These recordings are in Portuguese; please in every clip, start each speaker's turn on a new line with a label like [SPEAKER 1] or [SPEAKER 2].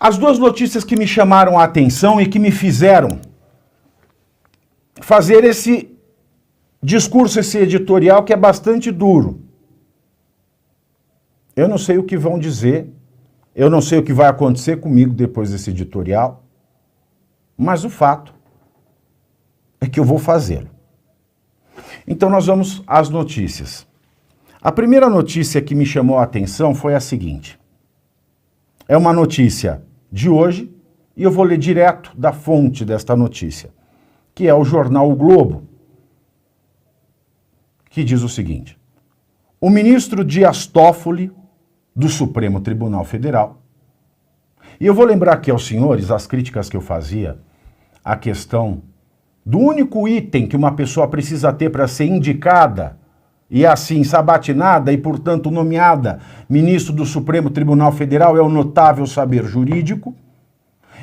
[SPEAKER 1] As duas notícias que me chamaram a atenção e que me fizeram fazer esse discurso, esse editorial que é bastante duro. Eu não sei o que vão dizer, eu não sei o que vai acontecer comigo depois desse editorial, mas o fato é que eu vou fazê-lo. Então nós vamos às notícias. A primeira notícia que me chamou a atenção foi a seguinte. É uma notícia de hoje e eu vou ler direto da fonte desta notícia, que é o jornal O Globo, que diz o seguinte: o ministro Dias Toffoli, do Supremo Tribunal Federal, e eu vou lembrar aqui aos senhores as críticas que eu fazia à questão do único item que uma pessoa precisa ter para ser indicada e assim sabatinada e, portanto, nomeada ministro do Supremo Tribunal Federal é o notável saber jurídico.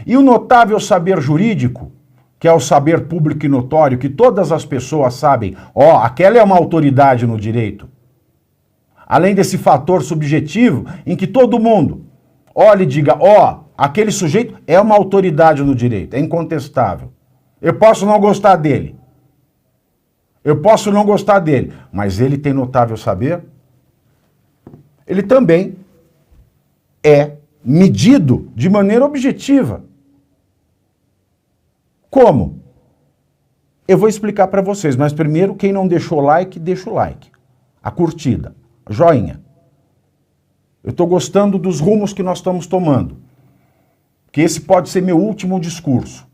[SPEAKER 1] E o notável saber jurídico, que é o saber público e notório, que todas as pessoas sabem, aquela é uma autoridade no direito. Além desse fator subjetivo em que todo mundo olha e diga, aquele sujeito é uma autoridade no direito, é incontestável. Eu posso não gostar dele. Mas ele tem notável saber. Ele também é medido de maneira objetiva. Como? Eu vou explicar para vocês, mas primeiro, quem não deixou like, deixa o like. A curtida, joinha. Eu estou gostando dos rumos que nós estamos tomando. Que esse pode ser meu último discurso.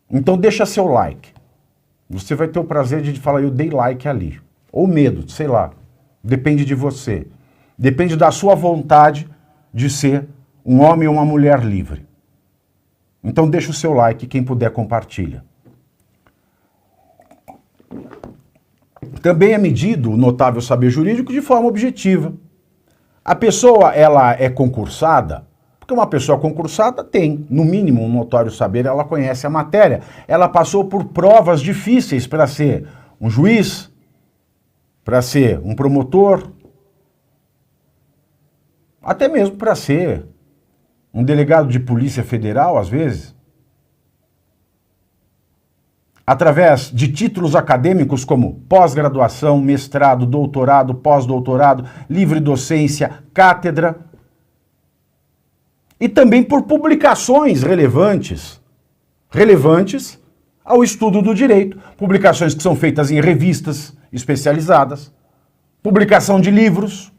[SPEAKER 1] Então deixa seu like. Você vai ter o prazer de falar, eu dei like ali. Ou medo, sei lá. Depende de você. Depende da sua vontade de ser um homem ou uma mulher livre. Então deixa o seu like, quem puder compartilha. Também é medido o notável saber jurídico de forma objetiva. A pessoa, ela é concursada, porque uma pessoa concursada tem, no mínimo, um notório saber, ela conhece a matéria. Ela passou por provas difíceis para ser um juiz, para ser um promotor, até mesmo para ser um delegado de polícia federal, às vezes. Através de títulos acadêmicos como pós-graduação, mestrado, doutorado, pós-doutorado, livre docência, cátedra. E também por publicações relevantes ao estudo do direito. Publicações que são feitas em revistas especializadas, publicação de livros.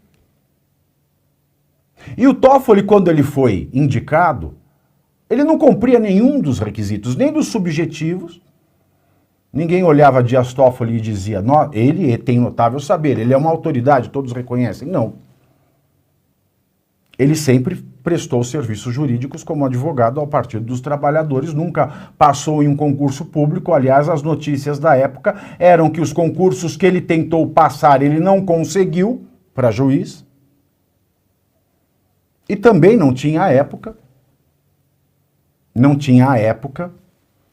[SPEAKER 1] E o Toffoli, quando ele foi indicado, ele não cumpria nenhum dos requisitos, nem dos subjetivos. Ninguém olhava Dias Toffoli e dizia, ele tem notável saber, ele é uma autoridade, todos reconhecem. Não. Ele sempre prestou serviços jurídicos como advogado ao Partido dos Trabalhadores, nunca passou em um concurso público. Aliás, as notícias da época eram que os concursos que ele tentou passar, ele não conseguiu para juiz. E também não tinha à época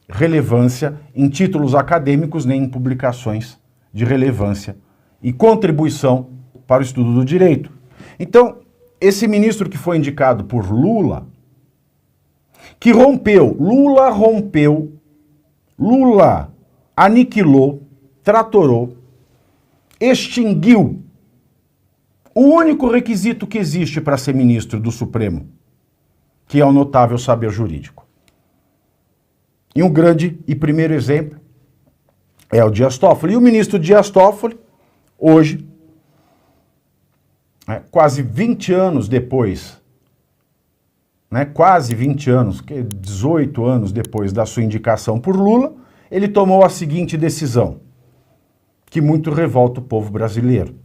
[SPEAKER 1] relevância em títulos acadêmicos nem em publicações de relevância e contribuição para o estudo do direito. Então, esse ministro que foi indicado por Lula, que Lula aniquilou, tratorou, extinguiu o único requisito que existe para ser ministro do Supremo, que é o notável saber jurídico. E um grande e primeiro exemplo é o Dias Toffoli. E o ministro Dias Toffoli, hoje, quase 20 anos depois, quase 20 anos, 18 anos depois da sua indicação por Lula, ele tomou a seguinte decisão, que muito revolta o povo brasileiro.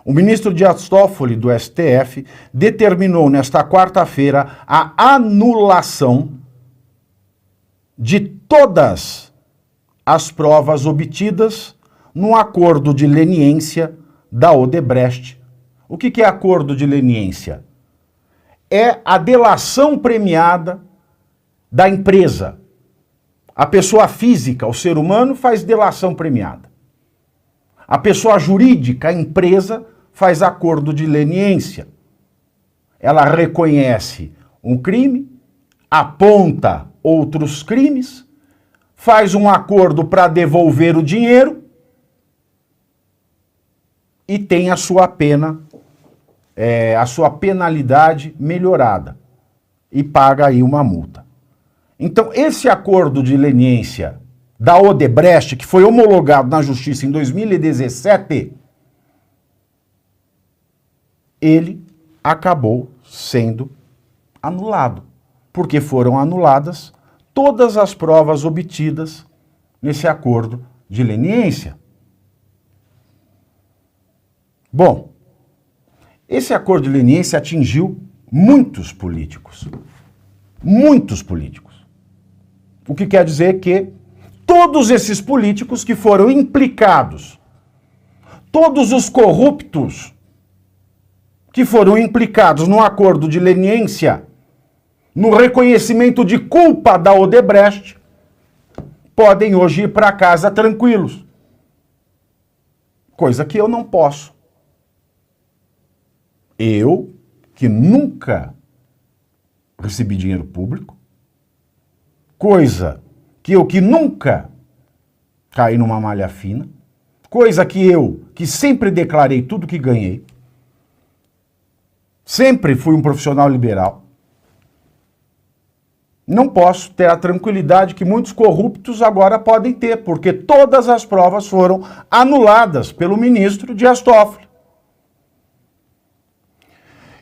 [SPEAKER 1] O ministro Dias Toffoli, do STF, determinou nesta quarta-feira a anulação de todas as provas obtidas no acordo de leniência da Odebrecht. O que é acordo de leniência? É a delação premiada da empresa. A pessoa física, o ser humano, faz delação premiada. A pessoa jurídica, a empresa, faz acordo de leniência. Ela reconhece um crime, aponta outros crimes, faz um acordo para devolver o dinheiro e tem a sua pena, a sua penalidade melhorada e paga aí uma multa. Então, esse acordo de leniência da Odebrecht, que foi homologado na Justiça em 2017, ele acabou sendo anulado, porque foram anuladas todas as provas obtidas nesse acordo de leniência. Bom, esse acordo de leniência atingiu muitos políticos. Muitos políticos. O que quer dizer que todos esses políticos que foram implicados, todos os corruptos que foram implicados no acordo de leniência, no reconhecimento de culpa da Odebrecht, podem hoje ir para casa tranquilos. Coisa que eu não posso. Eu, que nunca recebi dinheiro público, coisa que eu que nunca caí numa malha fina, coisa que eu que sempre declarei tudo que ganhei, sempre fui um profissional liberal, não posso ter a tranquilidade que muitos corruptos agora podem ter, porque todas as provas foram anuladas pelo ministro Dias Toffoli.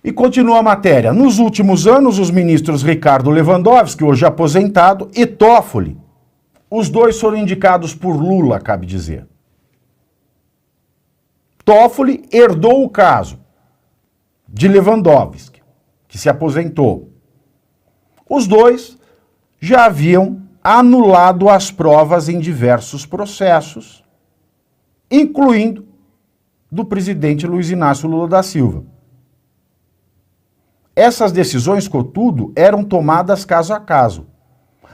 [SPEAKER 1] E continua a matéria. Nos últimos anos, os ministros Ricardo Lewandowski, hoje aposentado, e Toffoli, os dois foram indicados por Lula, cabe dizer. Toffoli herdou o caso de Lewandowski, que se aposentou. Os dois já haviam anulado as provas em diversos processos, incluindo do presidente Luiz Inácio Lula da Silva. Essas decisões, contudo, eram tomadas caso a caso.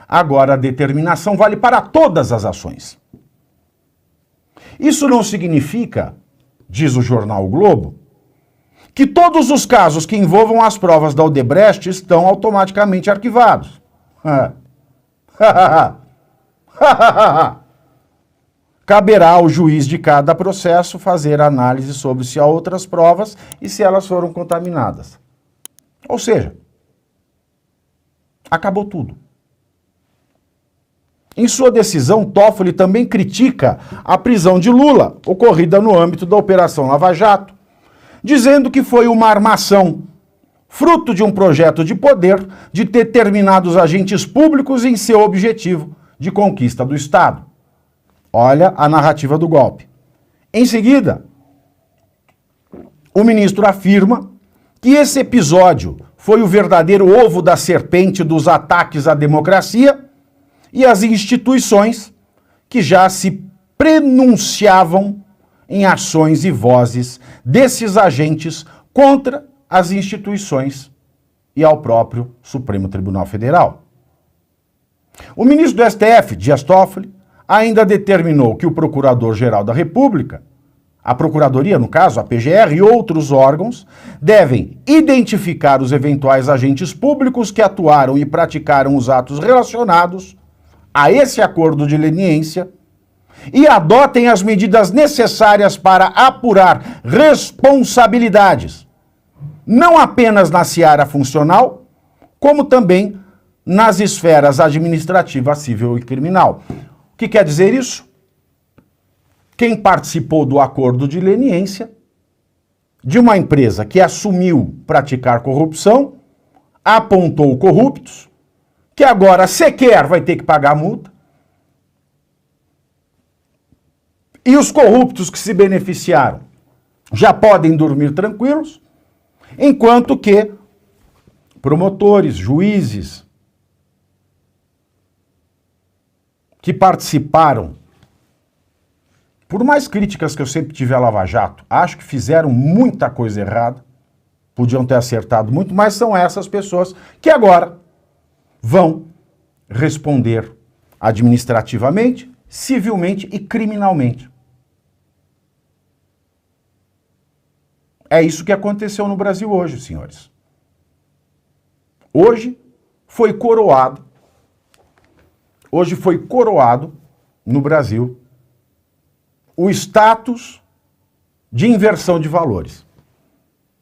[SPEAKER 1] Agora a determinação vale para todas as ações. Isso não significa, diz o jornal O Globo, que todos os casos que envolvam as provas da Odebrecht estão automaticamente arquivados. Caberá ao juiz de cada processo fazer análise sobre se há outras provas e se elas foram contaminadas. Ou seja, acabou tudo. Em sua decisão, Toffoli também critica a prisão de Lula, ocorrida no âmbito da Operação Lava Jato, dizendo que foi uma armação, fruto de um projeto de poder de determinados agentes públicos em seu objetivo de conquista do Estado. Olha a narrativa do golpe. Em seguida, o ministro afirma que esse episódio foi o verdadeiro ovo da serpente dos ataques à democracia e às instituições que já se pronunciavam em ações e vozes desses agentes contra as instituições e ao próprio Supremo Tribunal Federal. O ministro do STF, Dias Toffoli, ainda determinou que o Procurador-Geral da República, a Procuradoria, no caso, a PGR e outros órgãos, devem identificar os eventuais agentes públicos que atuaram e praticaram os atos relacionados a esse acordo de leniência e adotem as medidas necessárias para apurar responsabilidades, não apenas na seara funcional, como também nas esferas administrativa, civil e criminal. O que quer dizer isso? Quem participou do acordo de leniência de uma empresa que assumiu praticar corrupção, apontou corruptos, que agora sequer vai ter que pagar a multa, e os corruptos que se beneficiaram já podem dormir tranquilos, enquanto que promotores, juízes que participaram, por mais críticas que eu sempre tive à Lava Jato, acho que fizeram muita coisa errada, podiam ter acertado muito, mas são essas pessoas que agora vão responder administrativamente, civilmente e criminalmente. É isso que aconteceu no Brasil hoje, senhores. Hoje, foi coroado, hoje foi coroado no Brasil o status de inversão de valores.